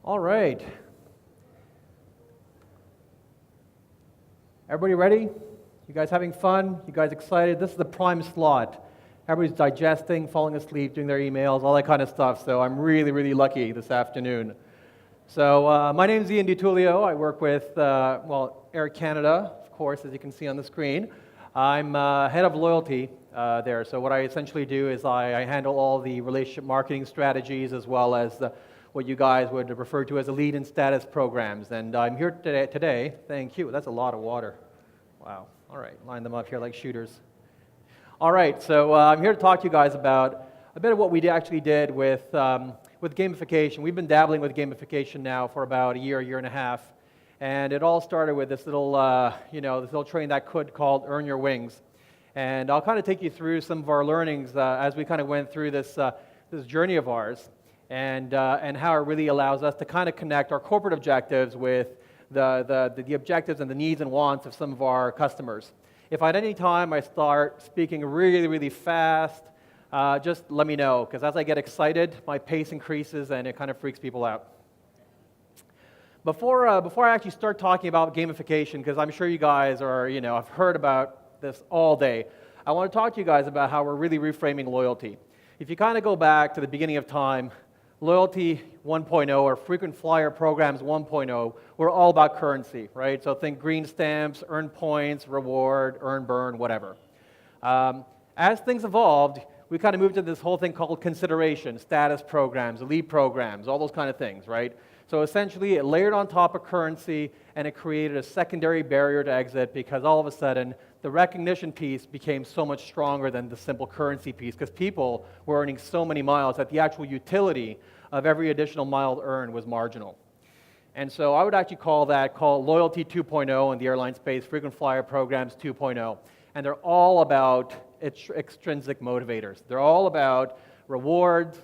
All right. Everybody ready? You guys having fun? You guys excited? This is the prime slot. Everybody's digesting, falling asleep, doing their emails, all that kind of stuff. So I'm really, really lucky this afternoon. So my name is DiTullo. I work with, Air Canada, of course, as you can see on the screen. I'm head of loyalty there. So what I essentially do is I handle all the relationship marketing strategies as well as what you guys would refer to as the lead and status programs. And I'm here today, thank you. That's a lot of water. Wow. All right, line them up here like shooters. All right, so I'm here to talk to you guys about a bit of what we actually did with gamification. We've been dabbling with gamification now for about a year and a half. And it all started with this little, this little train that called Earn Your Wings. And I'll kind of take you through some of our learnings as we kind of went through this journey of ours, and how it really allows us to kind of connect our corporate objectives with the objectives and the needs and wants of some of our customers. If at any time I start speaking really, really fast, just let me know, because as I get excited, my pace increases and it kind of freaks people out. Before I actually start talking about gamification, because I'm sure you guys are, I've heard about this all day, I want to talk to you guys about how we're really reframing loyalty. If you kind of go back to the beginning of time, Loyalty 1.0 or Frequent Flyer Programs 1.0 were all about currency, right? So think green stamps, earn points, reward, earn, burn, whatever. As things evolved, we kind of moved to this whole thing called consideration, status programs, elite programs, all those kind of things, right? So essentially, it layered on top of currency, and it created a secondary barrier to exit because all of a sudden, the recognition piece became so much stronger than the simple currency piece because people were earning so many miles that the actual utility of every additional mile earned was marginal. And so I would actually call Loyalty 2.0 in the airline space, Frequent Flyer Programs 2.0. And they're all about extrinsic motivators. They're all about rewards,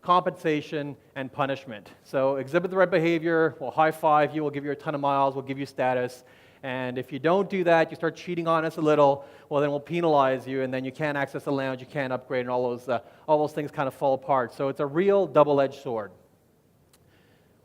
compensation, and punishment. So exhibit the right behavior, we'll high five you, we'll give you a ton of miles, we'll give you status. And if you don't do that, you start cheating on us a little, well then we'll penalize you, and then you can't access the lounge, you can't upgrade, and all those things kind of fall apart. So it's a real double-edged sword.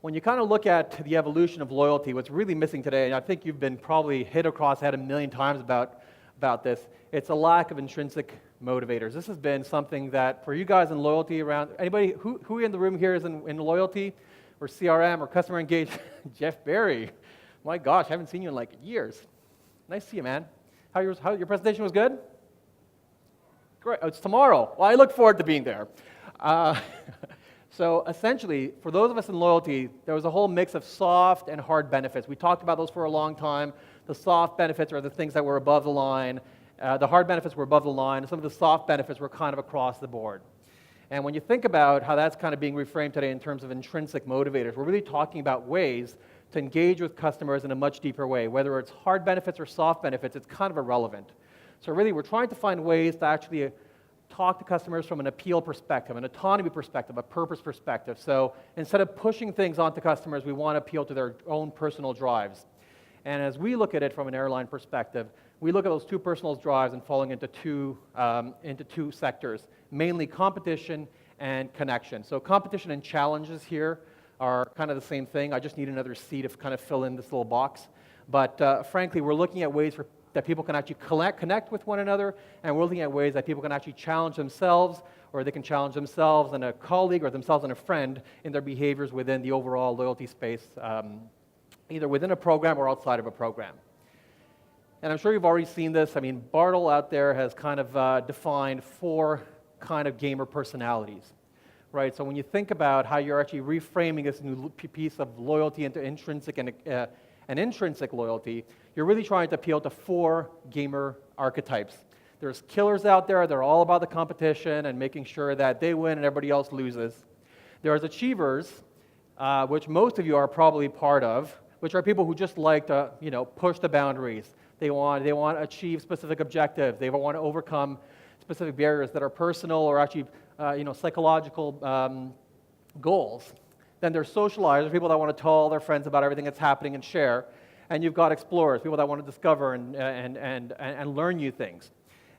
When you kind of look at the evolution of loyalty, what's really missing today, and I think you've been probably hit across the head a million times about this, it's a lack of intrinsic motivators. This has been something that, for you guys in loyalty around, anybody, who in the room here is in loyalty, or CRM, or customer engagement? Jeff Barry. My gosh, I haven't seen you in like years. Nice to see you, man. How your presentation was good? Great. Oh, it's tomorrow. Well, I look forward to being there. So essentially, for those of us in loyalty, there was a whole mix of soft and hard benefits. We talked about those for a long time. The soft benefits are the things that were above the line. The hard benefits were above the line. And some of the soft benefits were kind of across the board. And when you think about how that's kind of being reframed today in terms of intrinsic motivators, we're really talking about ways to engage with customers in a much deeper way. Whether it's hard benefits or soft benefits, it's kind of irrelevant. So really, we're trying to find ways to actually talk to customers from an appeal perspective, an autonomy perspective, a purpose perspective. So instead of pushing things onto customers, we want to appeal to their own personal drives. And as we look at it from an airline perspective, we look at those two personal drives and falling into two sectors, mainly competition and connection. So competition and challenges here are kind of the same thing. I just need another C to kind of fill in this little box. But frankly, we're looking at ways that people can actually connect with one another, and we're looking at ways that people can actually challenge themselves, or they can challenge themselves and a colleague, or themselves and a friend in their behaviors within the overall loyalty space, either within a program or outside of a program. And I'm sure you've already seen this. I mean, Bartle out there has kind of defined 4 kind of gamer personalities. Right, so when you think about how you're actually reframing this new piece of loyalty into intrinsic and intrinsic loyalty, you're really trying to appeal to 4 gamer archetypes. There's killers out there, they're all about the competition and making sure that they win and everybody else loses. There's achievers, which most of you are probably part of, which are people who just like to, push the boundaries. They want to achieve specific objectives. They want to overcome specific barriers that are personal or actually psychological goals. Then there's socializers, people that want to tell all their friends about everything that's happening and share. And you've got explorers, people that want to discover and learn new things.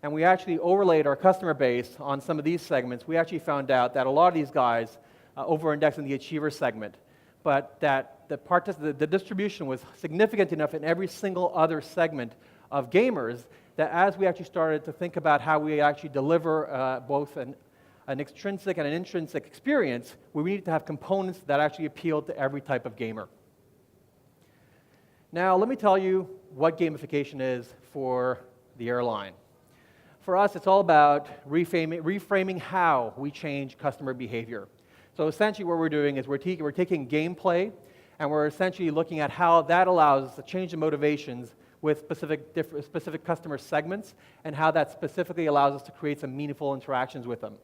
And we actually overlaid our customer base on some of these segments. We actually found out that a lot of these guys over-index in the achiever segment. but that the distribution was significant enough in every single other segment of gamers that as we actually started to think about how we actually deliver both an extrinsic and an intrinsic experience, we needed to have components that actually appealed to every type of gamer. Now, let me tell you what gamification is for the airline. For us, it's all about reframing how we change customer behavior. So essentially what we're doing is we're taking gameplay and we're essentially looking at how that allows us to change the motivations with specific customer segments and how that specifically allows us to create some meaningful interactions with them.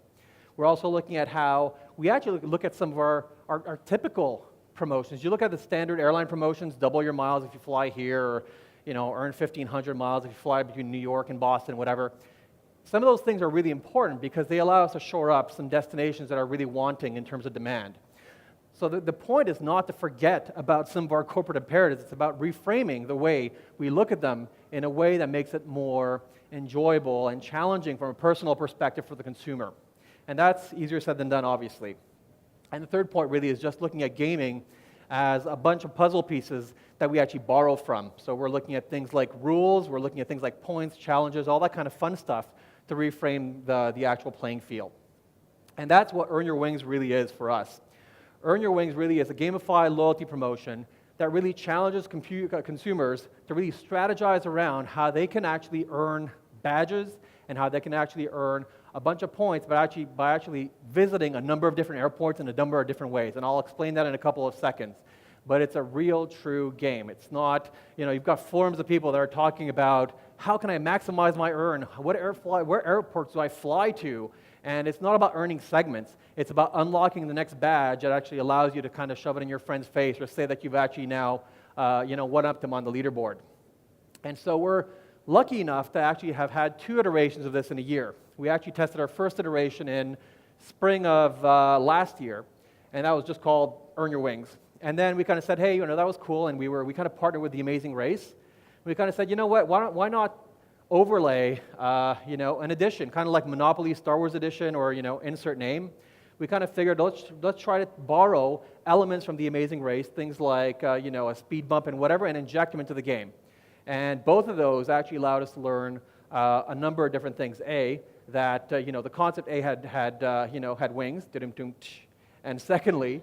We're also looking at how we actually look at some of our typical promotions. You look at the standard airline promotions, double your miles if you fly here, or earn 1,500 miles if you fly between New York and Boston, whatever. Some of those things are really important because they allow us to shore up some destinations that are really wanting in terms of demand. So the point is not to forget about some of our corporate imperatives. It's about reframing the way we look at them in a way that makes it more enjoyable and challenging from a personal perspective for the consumer. And that's easier said than done, obviously. And the third point really is just looking at gaming as a bunch of puzzle pieces that we actually borrow from. So we're looking at things like rules, we're looking at things like points, challenges, all that kind of fun stuff to reframe the actual playing field. And that's what Earn Your Wings really is for us. Earn Your Wings really is a gamified loyalty promotion that really challenges consumers to really strategize around how they can actually earn badges and how they can actually earn a bunch of points by actually visiting a number of different airports in a number of different ways. And I'll explain that in a couple of seconds. But it's a real, true game. It's not, you've got forums of people that are talking about how can I maximize my earn? Where airports do I fly to? And it's not about earning segments. It's about unlocking the next badge that actually allows you to kind of shove it in your friend's face or say that you've actually now, one-upped them on the leaderboard. And so we're lucky enough to actually have had 2 iterations of this in a year. We actually tested our first iteration in spring of last year, and that was just called Earn Your Wings. And then we kind of said, hey, that was cool, and we kind of partnered with The Amazing Race. We kind of said, you know what, why not overlay, an edition, kind of like Monopoly Star Wars edition or, insert name. We kind of figured, let's try to borrow elements from The Amazing Race, things like, a speed bump and whatever, and inject them into the game. And both of those actually allowed us to learn a number of different things. That the concept had wings, and secondly,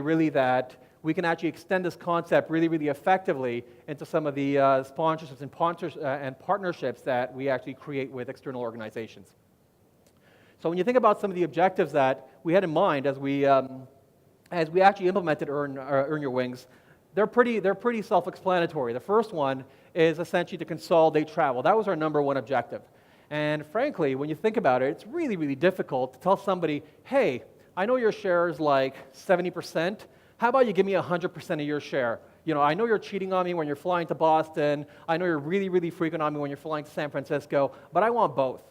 really that we can actually extend this concept really, really effectively into some of the sponsorships and partnerships that we actually create with external organizations. So when you think about some of the objectives that we had in mind as we actually implemented Earn Your Wings, they're pretty self-explanatory. The first one is essentially to consolidate travel. That was our number one objective. And frankly, when you think about it, it's really, really difficult to tell somebody, hey, I know your share is like 70%. How about you give me 100% of your share? I know you're cheating on me when you're flying to Boston. I know you're really, really freaking on me when you're flying to San Francisco, but I want both.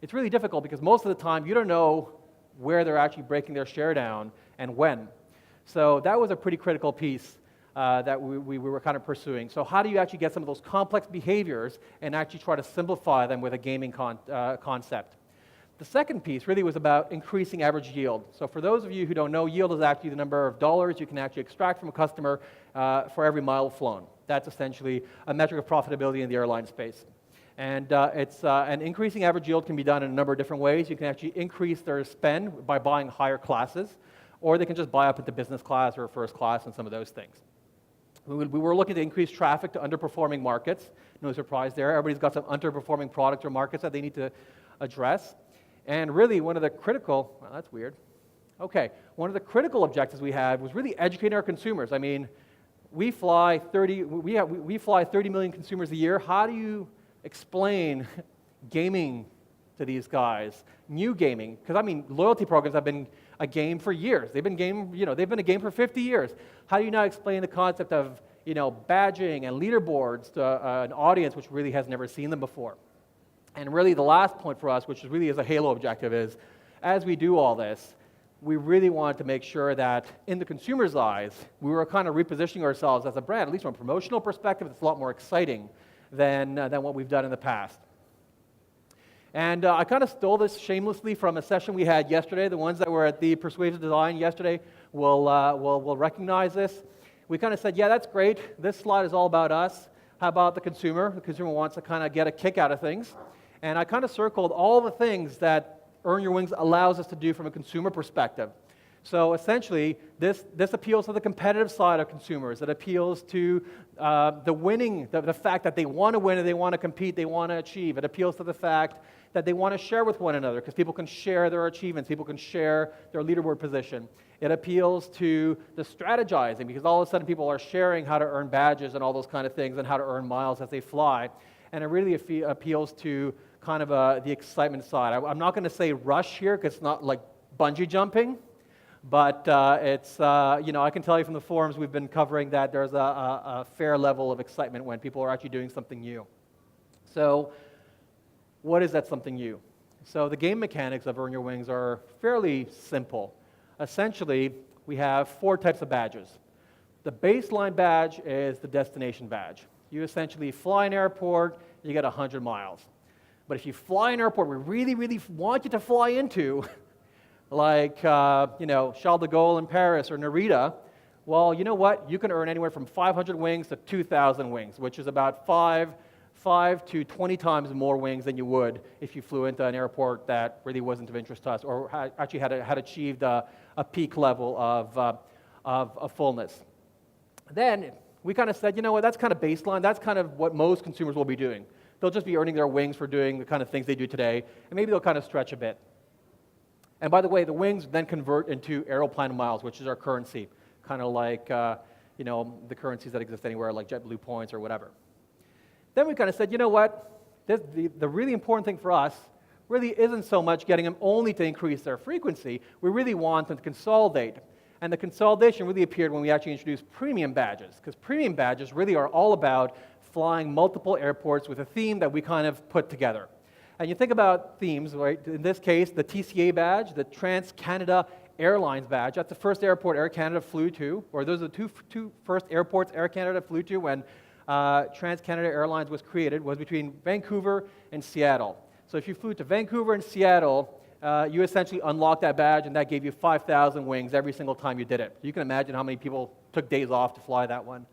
It's really difficult because most of the time you don't know where they're actually breaking their share down and when. So that was a pretty critical piece that we were kind of pursuing. So how do you actually get some of those complex behaviors and actually try to simplify them with a gaming concept? The second piece really was about increasing average yield. So for those of you who don't know, yield is actually the number of dollars you can actually extract from a customer for every mile flown. That's essentially a metric of profitability in the airline space. And an increasing average yield can be done in a number of different ways. You can actually increase their spend by buying higher classes, or they can just buy up into business class or first class and some of those things. We were looking to increase traffic to underperforming markets. No surprise there. Everybody's got some underperforming products or markets that they need to address. And really, one of the critical, well, that's weird. Okay, one of the critical objectives we had was really educating our consumers. I mean, we fly 30 million consumers a year. How do you explain gaming to these guys? New gaming, because I mean, loyalty programs have been a game for years. They've been a game for 50 years. How do you now explain the concept of, badging and leaderboards to an audience which really has never seen them before? And really the last point for us, which really is a halo objective, is as we do all this, we really wanted to make sure that in the consumer's eyes, we were kind of repositioning ourselves as a brand, at least from a promotional perspective, it's a lot more exciting than what we've done in the past. And I kind of stole this shamelessly from a session we had yesterday. The ones that were at the Persuasive Design yesterday will recognize this. We kind of said, yeah, that's great. This slide is all about us. How about the consumer? The consumer wants to kind of get a kick out of things. And I kind of circled all the things that Earn Your Wings allows us to do from a consumer perspective. So essentially, this appeals to the competitive side of consumers. It appeals to the winning, the fact that they want to win and they want to compete, they want to achieve. It appeals to the fact that they want to share with one another because people can share their achievements, people can share their leaderboard position. It appeals to the strategizing because all of a sudden people are sharing how to earn badges and all those kind of things and how to earn miles as they fly. And it really appeals to kind of the excitement side. I'm not going to say rush here because it's not like bungee jumping. But it's, I can tell you from the forums we've been covering that there's a fair level of excitement when people are actually doing something new. So what is that something new? So the game mechanics of Earn Your Wings are fairly simple. Essentially, we have 4 types of badges. The baseline badge is the destination badge. You essentially fly an airport, you get 100 miles. But if you fly an airport we really, really want you to fly into, like, Charles de Gaulle in Paris or Narita, well, you know what? You can earn anywhere from 500 wings to 2,000 wings, which is about 5 to 20 times more wings than you would if you flew into an airport that really wasn't of interest to us or actually had achieved a peak level of fullness. Then we kind of said, you know what? That's kind of baseline. That's kind of what most consumers will be doing. They'll just be earning their wings for doing the kind of things they do today, and maybe they'll kind of stretch a bit. And by the way, the wings then convert into Aeroplan miles, which is our currency, kind of like the currencies that exist anywhere, like JetBlue points or whatever. Then we kind of said, you know what? The really important thing for us really isn't so much getting them only to increase their frequency. We really want them to consolidate. And the consolidation really appeared when we actually introduced premium badges, because premium badges really are all about flying multiple airports with a theme that we kind of put together. And you think about themes, right? In this case, the TCA badge, the Trans-Canada Airlines badge. That's the first airport Air Canada flew to, or those are the two first airports Air Canada flew to when Trans-Canada Airlines was created, was between Vancouver and Seattle. So if you flew to Vancouver and Seattle, you essentially unlocked that badge, and that gave you 5,000 wings every single time you did it. You can imagine how many people took days off to fly that one.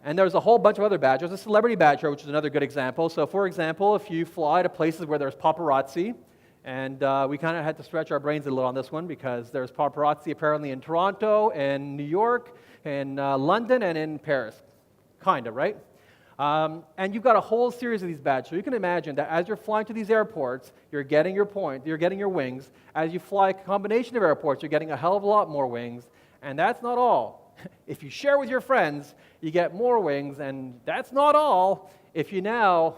And there's a whole bunch of other badges. There's a celebrity badge here, which is another good example. So for example, if you fly to places where there's paparazzi, and we kind of had to stretch our brains a little on this one because there's paparazzi apparently in Toronto, in New York, in London, and in Paris. Kind of, right? And you've got a whole series of these badges. So you can imagine that as you're flying to these airports, you're getting your point, you're getting your wings. As you fly a combination of airports, you're getting a hell of a lot more wings. And that's not all. If you share with your friends, you get more wings, and that's not all. If you now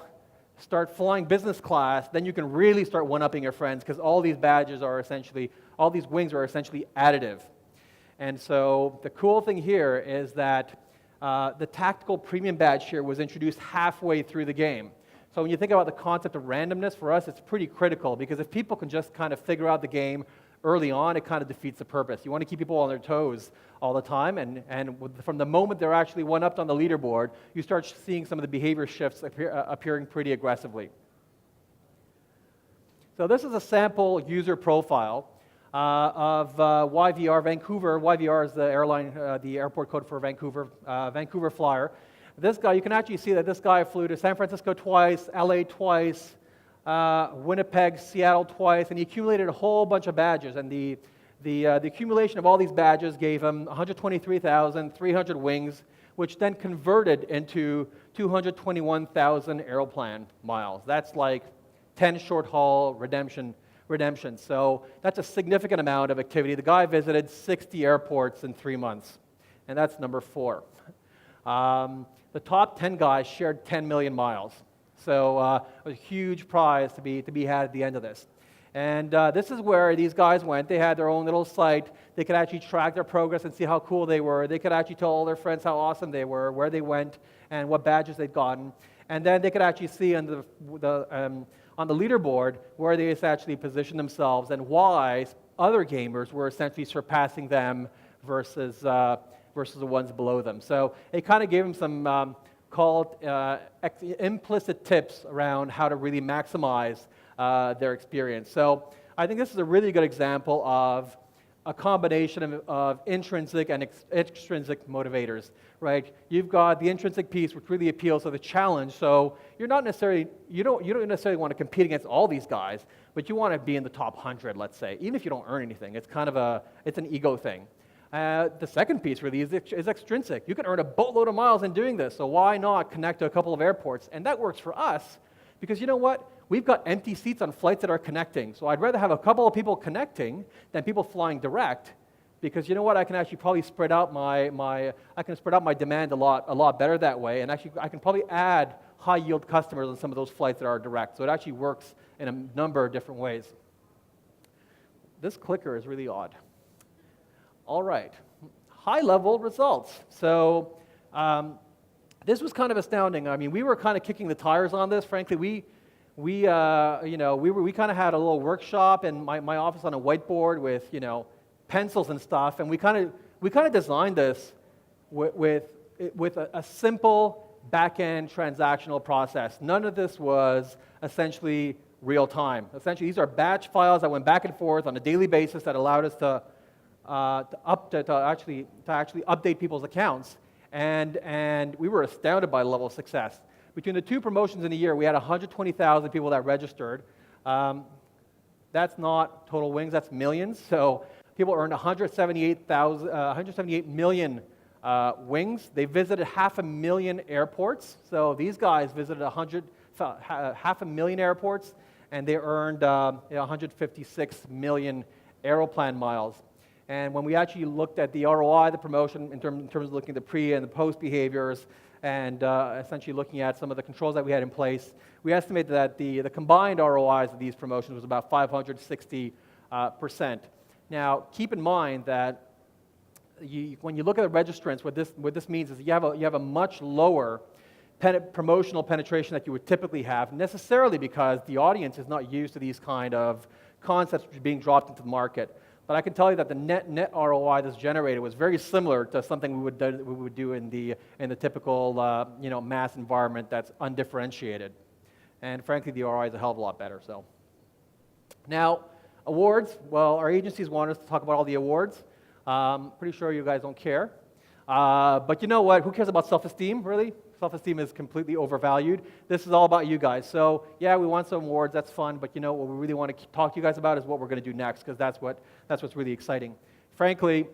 start flying business class, then you can really start one-upping your friends because all these badges are essentially, all these wings are essentially additive. And so the cool thing here is that the tactical premium badge here was introduced halfway through the game. So when you think about the concept of randomness, for us, it's pretty critical because if people can just kind of figure out the game early on, it kind of defeats the purpose. You want to keep people on their toes all the time, and from the moment they're actually one-upped on the leaderboard, you start seeing some of the behavior shifts appearing pretty aggressively. So this is a sample user profile of YVR Vancouver. YVR is the airline, the airport code for Vancouver, Vancouver flyer. This guy, you can actually see that this guy flew to San Francisco twice, LA twice, Winnipeg, Seattle twice, and he accumulated a whole bunch of badges. And the accumulation of all these badges gave him 123,300 wings, which then converted into 221,000 Aeroplan miles. That's like 10 short-haul redemption. So that's a significant amount of activity. The guy visited 60 airports in 3 months, and that's number 4. The top 10 guys shared 10 million miles. So it was a huge prize to be had at the end of this. And this is where these guys went. They had their own little site. They could actually track their progress and see how cool they were. They could actually tell all their friends how awesome they were, where they went, and what badges they'd gotten. And then they could actually see on the leaderboard where they actually positioned themselves and why other gamers were essentially surpassing them versus the ones below them. So it kind of gave them some implicit tips around how to really maximize their experience. So I think this is a really good example of a combination of intrinsic and extrinsic motivators, right? You've got the intrinsic piece, which really appeals to the challenge. So you don't necessarily want to compete against all these guys, but you want to be in the top 100, let's say, even if you don't earn anything. It's kind of it's an ego thing. The second piece really is extrinsic. You can earn a boatload of miles in doing this, so why not connect to a couple of airports? And that works for us, because you know what? We've got empty seats on flights that are connecting, so I'd rather have a couple of people connecting than people flying direct, because you know what? I can actually probably spread out my demand a lot better that way, and actually I can probably add high yield customers on some of those flights that are direct. So it actually works in a number of different ways. This clicker is really odd. All right, high-level results. So this was kind of astounding. I mean, we were kind of kicking the tires on this. Frankly, we kind of had a little workshop in my office on a whiteboard with pencils and stuff, and we kind of designed this with a simple back-end transactional process. None of this was essentially real time. Essentially, these are batch files that went back and forth on a daily basis that allowed us to actually update people's accounts, and we were astounded by the level of success. Between the two promotions in a year, we had 120,000 people that registered. That's not total wings, that's millions. So people earned 178 million wings. They visited 500,000 airports. So these guys visited 500,000 airports, and they earned 156 million Aeroplan miles. And when we actually looked at the ROI, the promotion, in terms of looking at the pre and the post behaviors, and essentially looking at some of the controls that we had in place, we estimated that the combined ROIs of these promotions was about 560%. Now, keep in mind that when you look at the registrants, what this means is that you have a much lower promotional penetration that you would typically have, necessarily because the audience is not used to these kind of concepts which are being dropped into the market. But I can tell you that the net ROI that's generated was very similar to something we would do in the typical mass environment that's undifferentiated. And frankly, the ROI is a hell of a lot better. So now, awards. Well, our agencies want us to talk about all the awards. Pretty sure you guys don't care. But you know what? Who cares about self-esteem, really? Self-esteem is completely overvalued. This is all about you guys. So yeah, we want some awards, that's fun, but you know what we really want to talk to you guys about is what we're going to do next, because that's what's really exciting. Frankly,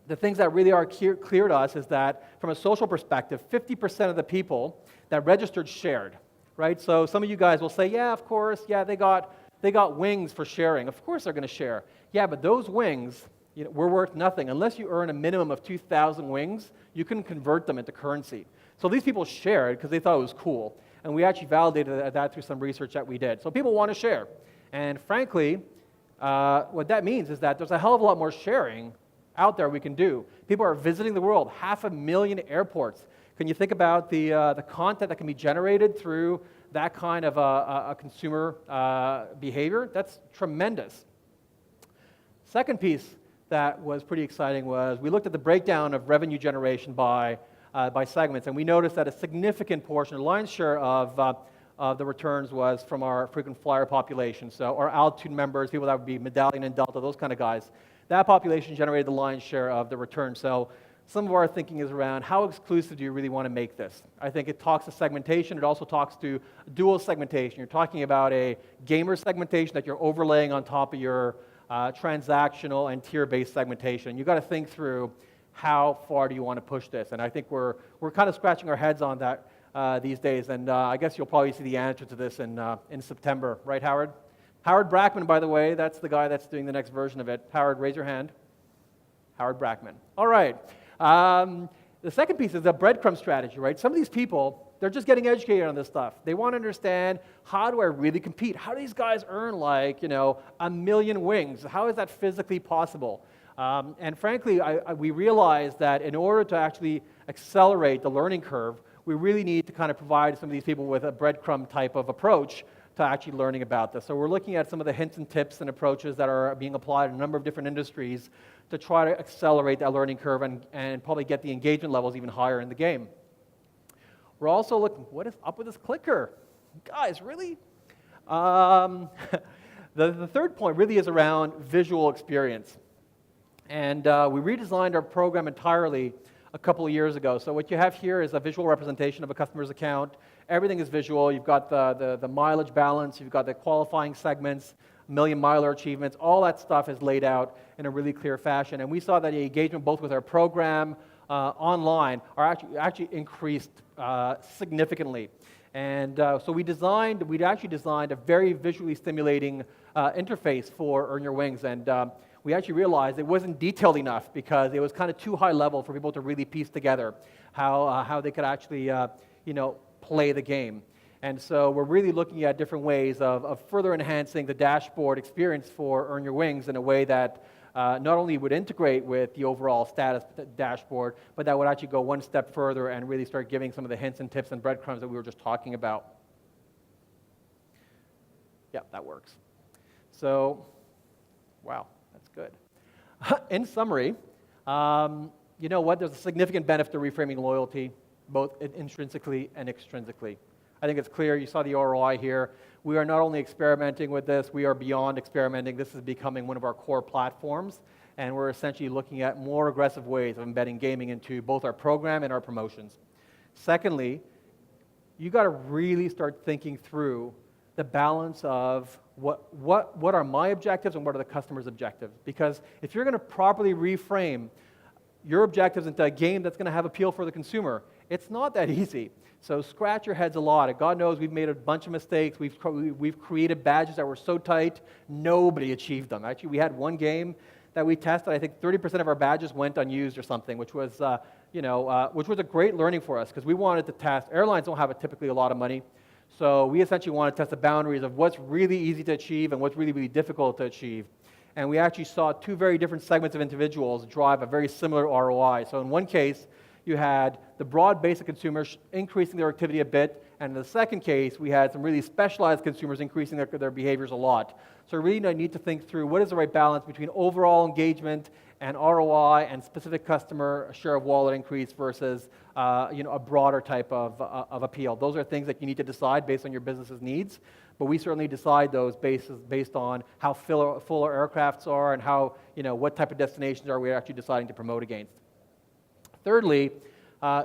the things that really are clear to us is that from a social perspective, 50% of the people that registered shared, right? So some of you guys will say, yeah, of course, yeah, they got wings for sharing. Of course they're going to share. Yeah, but those wings, were worth nothing. Unless you earn a minimum of 2,000 wings, you can convert them into currency. So these people shared because they thought it was cool. And we actually validated that through some research that we did. So people want to share. And frankly, what that means is that there's a hell of a lot more sharing out there we can do. People are visiting the world, 500,000 airports. Can you think about the content that can be generated through that kind of a consumer behavior? That's tremendous. Second piece that was pretty exciting was we looked at the breakdown of revenue generation by segments, and we noticed that a significant portion, the lion's share of the returns was from our frequent flyer population. So our altitude members, people that would be Medallion and Delta, those kind of guys. That population generated the lion's share of the return. So some of our thinking is around how exclusive do you really want to make this? I think it talks to segmentation. It also talks to dual segmentation. You're talking about a gamer segmentation that you're overlaying on top of your transactional and tier-based segmentation. You've got to think through how far do you want to push this, and I think we're kind of scratching our heads on that these days, and I guess you'll probably see the answer to this in September, right, Howard? Howard Brackman, by the way, that's the guy that's doing the next version of it. Howard, raise your hand. Howard Brackman. All right. The second piece is the breadcrumb strategy, right? Some of these people, they're just getting educated on this stuff. They want to understand, how do I really compete? How do these guys earn like, 1 million wings? How is that physically possible? And frankly, we realized that in order to actually accelerate the learning curve, we really need to kind of provide some of these people with a breadcrumb type of approach to actually learning about this. So we're looking at some of the hints and tips and approaches that are being applied in a number of different industries to try to accelerate that learning curve and probably get the engagement levels even higher in the game. We're also looking, what is up with this clicker? Guys, really? Um, the third point really is around visual experience. And we redesigned our program entirely a couple of years ago. So what you have here is a visual representation of a customer's account. Everything is visual. You've got the mileage balance. You've got the qualifying segments, million miler achievements. All that stuff is laid out in a really clear fashion. And we saw that the engagement both with our program online are actually increased significantly. And so we'd actually designed a very visually stimulating interface for Earn Your Wings. And we actually realized it wasn't detailed enough because it was kind of too high level for people to really piece together how they could actually play the game. And so we're really looking at different ways of further enhancing the dashboard experience for Earn Your Wings in a way that not only would integrate with the overall status dashboard, but that would actually go one step further and really start giving some of the hints and tips and breadcrumbs that we were just talking about. Yeah, that works. So, wow, that's good. In summary, you know what? There's a significant benefit to reframing loyalty, both intrinsically and extrinsically. I think it's clear. You saw the ROI here. We are not only experimenting with this, we are beyond experimenting. This is becoming one of our core platforms, and we're essentially looking at more aggressive ways of embedding gaming into both our program and our promotions. Secondly, you got to really start thinking through the balance of what are my objectives and what are the customer's objectives. Because if you're going to properly reframe your objectives into a game that's going to have appeal for the consumer, it's not that easy. So scratch your heads a lot. God knows we've made a bunch of mistakes. We've created badges that were so tight, nobody achieved them. Actually, we had one game that we tested. I think 30% of our badges went unused or something, which was a great learning for us because we wanted to test. Airlines don't have typically a lot of money, so we essentially wanted to test the boundaries of what's really easy to achieve and what's really, really difficult to achieve. And we actually saw two very different segments of individuals drive a very similar ROI. So in one case, you had the broad base of consumers increasing their activity a bit, and in the second case, we had some really specialized consumers increasing their behaviors a lot. So we really need to think through what is the right balance between overall engagement and ROI and specific customer share of wallet increase versus a broader type of appeal. Those are things that you need to decide based on your business's needs, but we certainly decide those based on how full our aircrafts are and how what type of destinations are we actually deciding to promote against. Thirdly,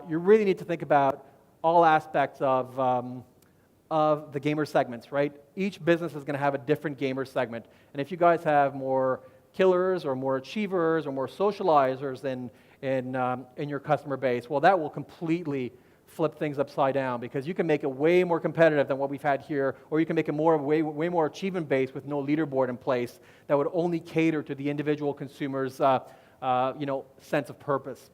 you really need to think about all aspects of the gamer segments, right? Each business is going to have a different gamer segment. And if you guys have more killers or more achievers or more socializers in your customer base, well, that will completely flip things upside down because you can make it way more competitive than what we've had here, or you can make it way more achievement-based with no leaderboard in place that would only cater to the individual consumer's sense of purpose.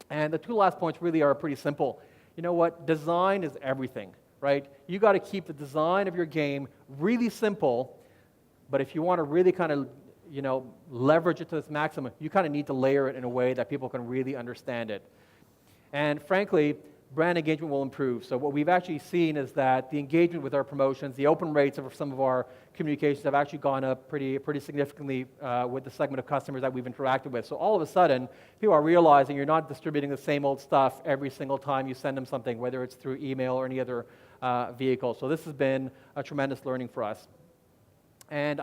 And the two last points really are pretty simple. You know what? Design is everything, right? You got to keep the design of your game really simple, but if you want to really kind of, leverage it to its maximum, you kind of need to layer it in a way that people can really understand it. And frankly, brand engagement will improve. So what we've actually seen is that the engagement with our promotions, the open rates of some of our communications have actually gone up pretty significantly with the segment of customers that we've interacted with. So all of a sudden, people are realizing you're not distributing the same old stuff every single time you send them something, whether it's through email or any other vehicle. So this has been a tremendous learning for us. And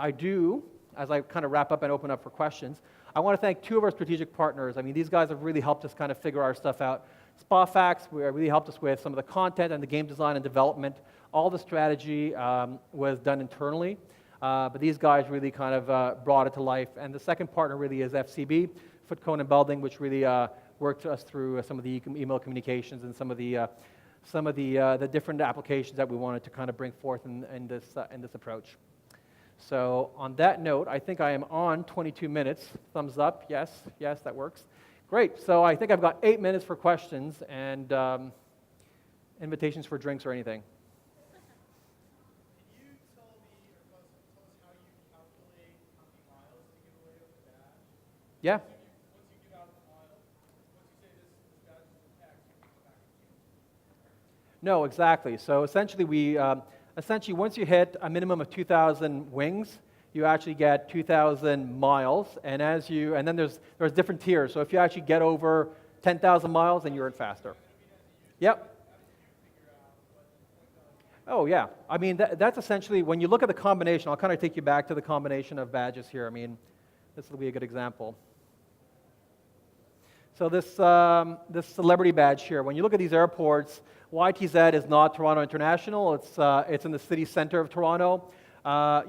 as I kind of wrap up and open up for questions, I want to thank two of our strategic partners. I mean, these guys have really helped us kind of figure our stuff out. SpaFax really helped us with some of the content and the game design and development. All the strategy was done internally, but these guys really kind of brought it to life. And the second partner really is FCB, Foot Cone and Building, which really worked us through some of the email communications and some of the different applications that we wanted to kind of bring forth in this approach. So on that note, I think I am on 22 minutes. Thumbs up, yes, that works. Great, so I think I've got 8 minutes for questions and invitations for drinks or anything. Can you tell me or tell us how you calculate how many miles to give away with the badge? Yeah. Once you give out the miles, once you say this badge is X, you can come back and change. No, exactly. So essentially once you hit a minimum of 2,000 wings, you actually get 2,000 miles, and then there's different tiers. So if you actually get over 10,000 miles, then you earn faster. Yep. Oh, yeah. I mean, that's essentially, when you look at the combination, I'll kind of take you back to the combination of badges here. I mean, this will be a good example. So this celebrity badge here, when you look at these airports, YTZ is not Toronto International. It's in the city center of Toronto.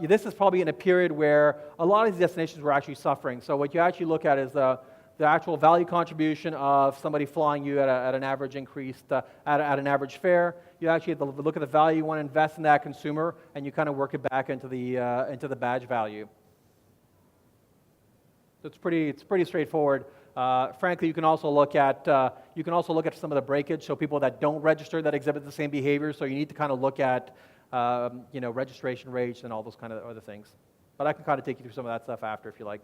This is probably in a period where a lot of these destinations were actually suffering. So what you actually look at is the actual value contribution of somebody flying you at an average increased, at an average fare. You actually have to look at the value you want to invest in that consumer, and you kind of work it back into the badge value. So it's pretty straightforward. Frankly, you can also look at some of the breakage. So people that don't register that exhibit the same behavior. So you need to kind of look at registration rates and all those kind of other things. But I can kind of take you through some of that stuff after if you like.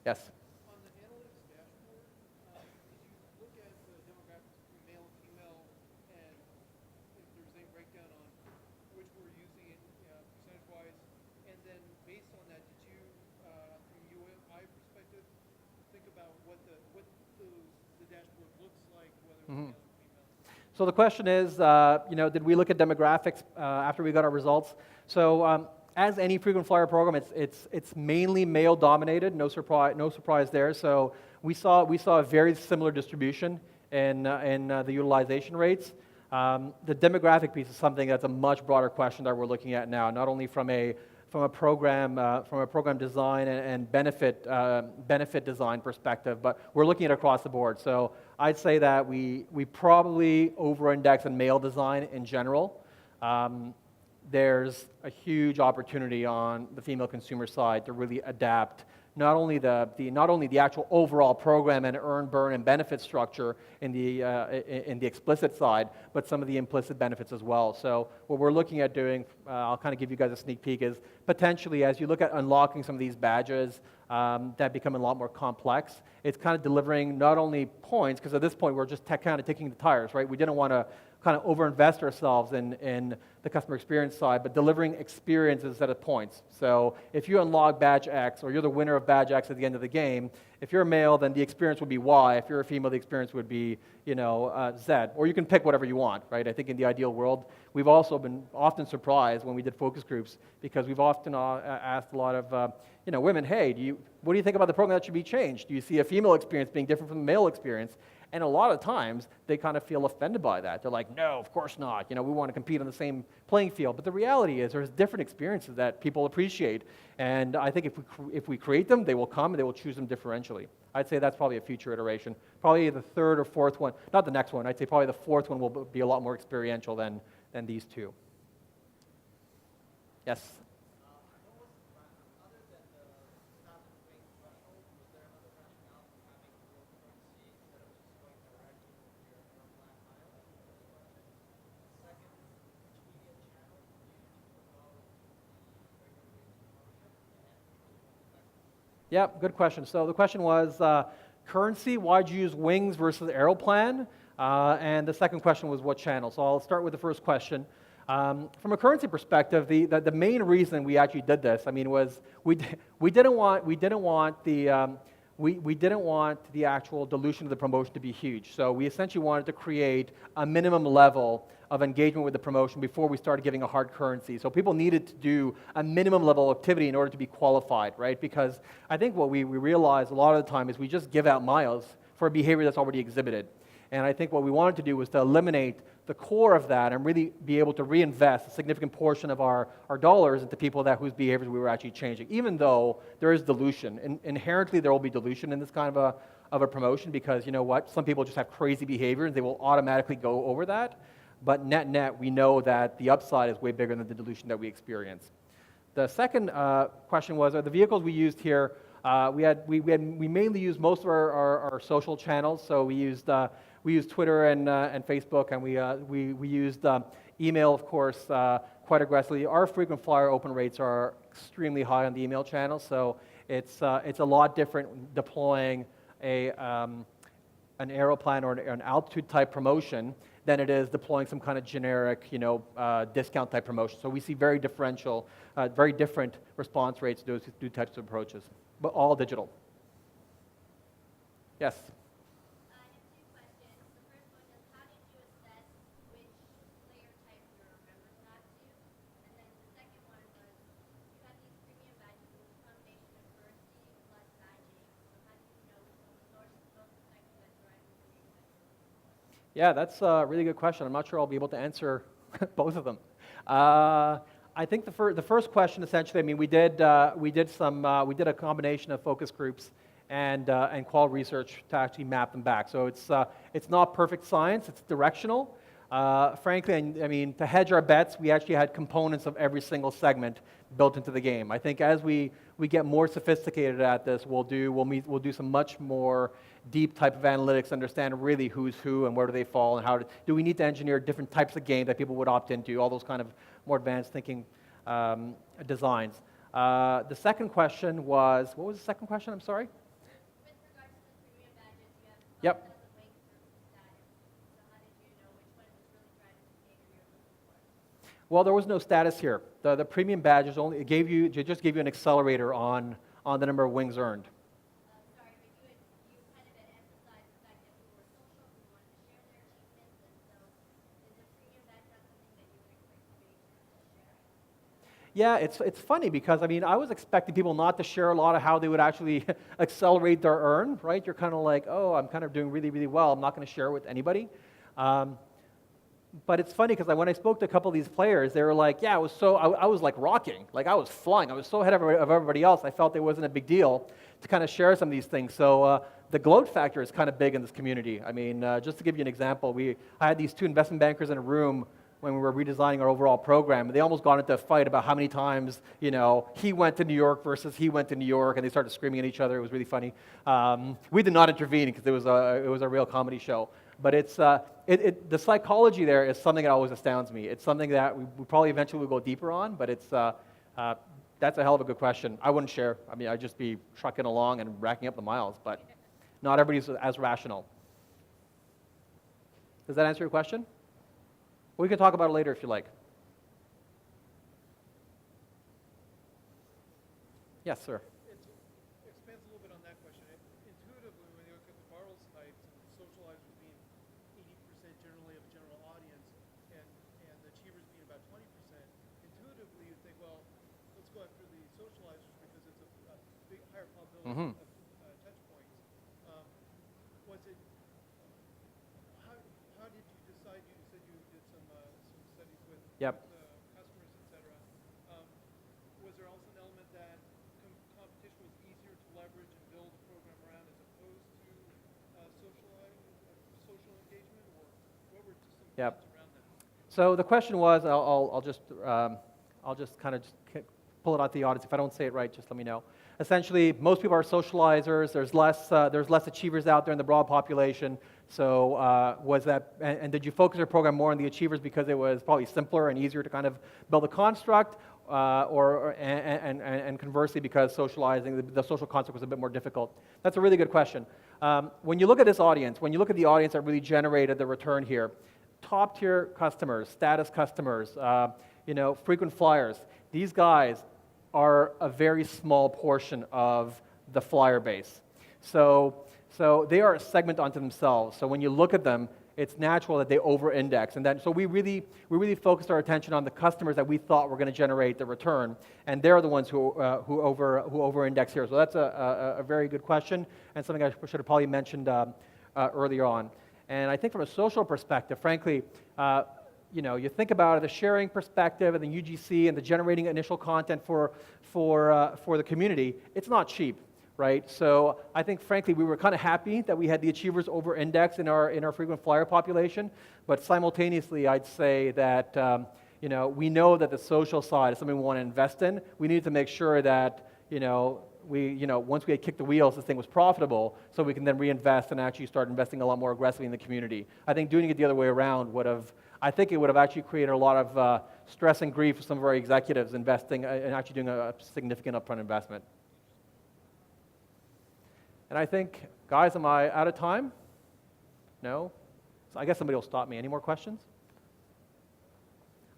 Yes. On the analytics dashboard, did you look at the demographics between male and female, and if there's any breakdown on which we're using it percentage-wise? And then based on that, did you, from a UI perspective, think about what the dashboard looks like, whether it's male or female? So the question is, did we look at demographics after we got our results? So as any frequent flyer program, it's mainly male dominated. No surprise there. So we saw a very similar distribution in the utilization rates. The demographic piece is something that's a much broader question that we're looking at now, not only from a program design and benefit design perspective, but we're looking at it across the board. So I'd say that we probably over-index in male design in general. There's a huge opportunity on the female consumer side to really adapt not only the actual overall program and earn, burn, and benefit structure in the explicit side, but some of the implicit benefits as well. So what we're looking at doing, I'll kind of give you guys a sneak peek, is potentially as you look at unlocking some of these badges that become a lot more complex, it's kind of delivering not only points, because at this point we're just kind of kicking the tires, right? We didn't want to kind of overinvest ourselves in the customer experience side, but delivering experiences instead of points. So if you unlock badge X, or you're the winner of badge X at the end of the game, if you're a male, then the experience would be Y. If you're a female, the experience would be, Z. Or you can pick whatever you want, right? I think in the ideal world, we've also been often surprised when we did focus groups, because we've often asked a lot of women, hey, what do you think about the program that should be changed? Do you see a female experience being different from the male experience? And a lot of times, they kind of feel offended by that. They're like, no, of course not. We want to compete on the same playing field. But the reality is there's different experiences that people appreciate. And I think if we create them, they will come and they will choose them differentially. I'd say that's probably a future iteration. Probably the third or fourth one, not the next one. I'd say probably the fourth one will be a lot more experiential than these two. Yes? Yeah, good question. So the question was currency, why'd you use Wings versus Airline? And the second question was what channel? So I'll start with the first question. From a currency perspective, the main reason we actually did this, was we didn't want the actual dilution of the promotion to be huge. So we essentially wanted to create a minimum level of engagement with the promotion before we started giving a hard currency. So people needed to do a minimum level of activity in order to be qualified, right? Because I think what we realize a lot of the time is we just give out miles for a behavior that's already exhibited. And I think what we wanted to do was to eliminate the core of that and really be able to reinvest a significant portion of our dollars into people whose behaviors we were actually changing, even though there is dilution. Inherently, there will be dilution in this kind of a promotion because, you know what, some people just have crazy behavior and they will automatically go over that. But net, we know that the upside is way bigger than the dilution that we experience. The second question was, are the vehicles we used here, we mainly used most of our social channels. So we used Twitter and Facebook, and we used email, of course, quite aggressively. Our frequent flyer open rates are extremely high on the email channel, so it's a lot different deploying an Aeroplan or an altitude type promotion than it is deploying some kind of generic, discount type promotion. So we see very different response rates to those two types of approaches, but all digital. Yes. I have two questions. The first one is, how did you assess which players Yeah, that's a really good question. I'm not sure I'll be able to answer both of them. I think the first question, essentially, I mean, we did a combination of focus groups and qual research to actually map them back. So it's not perfect science; it's directional. Frankly, I mean, to hedge our bets, we actually had components of every single segment built into the game. I think as we get more sophisticated at this, we'll do some much more deep type of analytics, understand really who's who and where do they fall, and do we need to engineer different types of games that people would opt into, all those kind of more advanced thinking designs. The second question was, what was the second question? I'm sorry? With regards to the premium badges, you have Yep. 5,000 wings for status. So how did you know which one was really driving the behavior you're looking for? Well, there was no status here. The premium badges it just gave you an accelerator on the number of wings earned. Sorry, but you kind of had emphasized the fact that people were social, who wanted to share their achievements, and so is a premium badge not something that you would expect to be sharing? Yeah, it's funny because, I mean, I was expecting people not to share a lot of how they would actually accelerate their earn, right? You're kind of like, oh, I'm kind of doing really, really well. I'm not going to share it with anybody. But it's funny because when I spoke to a couple of these players, they were like, yeah, I was like rocking. Like I was flying. I was so ahead of everybody else. I felt it wasn't a big deal to kind of share some of these things. So the gloat factor is kind of big in this community. I mean, just to give you an example, I had these two investment bankers in a room when we were redesigning our overall program, and they almost got into a fight about how many times, he went to New York versus he went to New York, and they started screaming at each other. It was really funny. We did not intervene because it was a real comedy show. But the psychology there is something that always astounds me. It's something that we probably eventually will go deeper on, but that's a hell of a good question. I wouldn't share. I mean, I'd just be trucking along and racking up the miles, but not everybody's as rational. Does that answer your question? We can talk about it later if you like. Yes, sir. It expands a little bit on that question. Intuitively, when you look at the Bartles types, socializers being 80% generally of general audience, and the achievers being about 20%, intuitively you think, well, let's go after the socializers because it's a big higher probability of touch points. Was it? How did you decide? You said you did some studies with Yep. customers, etc. Was there also an element that competition was easier to leverage and build a program around as opposed to social engagement, or what were some Yep. thoughts around that? So the question was, I'll just kind of pull it out to the audience. If I don't say it right, just let me know. Essentially, most people are socializers. There's less achievers out there in the broad population. So was that, and did you focus your program more on the achievers because it was probably simpler and easier to kind of build a construct, and conversely because socializing, the social construct was a bit more difficult? That's a really good question. When you look at this audience, when you look at the audience that really generated the return here, top tier customers, status customers, frequent flyers, these guys are a very small portion of the flyer base. So they are a segment unto themselves. So when you look at them, it's natural that they over-index. So we really focused our attention on the customers that we thought were going to generate the return, and they're the ones who over-index here. So that's a very good question, and something I should have probably mentioned earlier on. And I think from a social perspective, frankly, you think about it, the sharing perspective and the UGC and the generating initial content for the community, it's not cheap, right? So I think, frankly, we were kind of happy that we had the achievers over-index in our frequent flyer population, but simultaneously, I'd say that we know that the social side is something we want to invest in. We need to make sure that once we had kicked the wheels, this thing was profitable, so we can then reinvest and actually start investing a lot more aggressively in the community. I think doing it the other way around would have actually created a lot of stress and grief for some of our executives investing and actually doing a significant upfront investment. And I think, guys, am I out of time? No? So I guess somebody will stop me. Any more questions?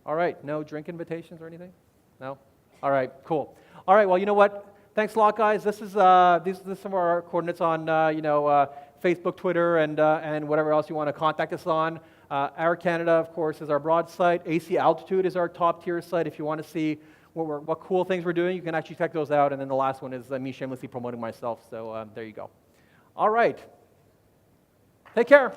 All right, no drink invitations or anything? No? All right, cool. All right, well, you know what? Thanks a lot, guys. This is some of our coordinates on Facebook, Twitter, and whatever else you want to contact us on. Air Canada, of course, is our broad site. AC Altitude is our top tier site. If you want to see what cool things we're doing, you can actually check those out. And then the last one is me shamelessly promoting myself. So there you go. All right. Take care.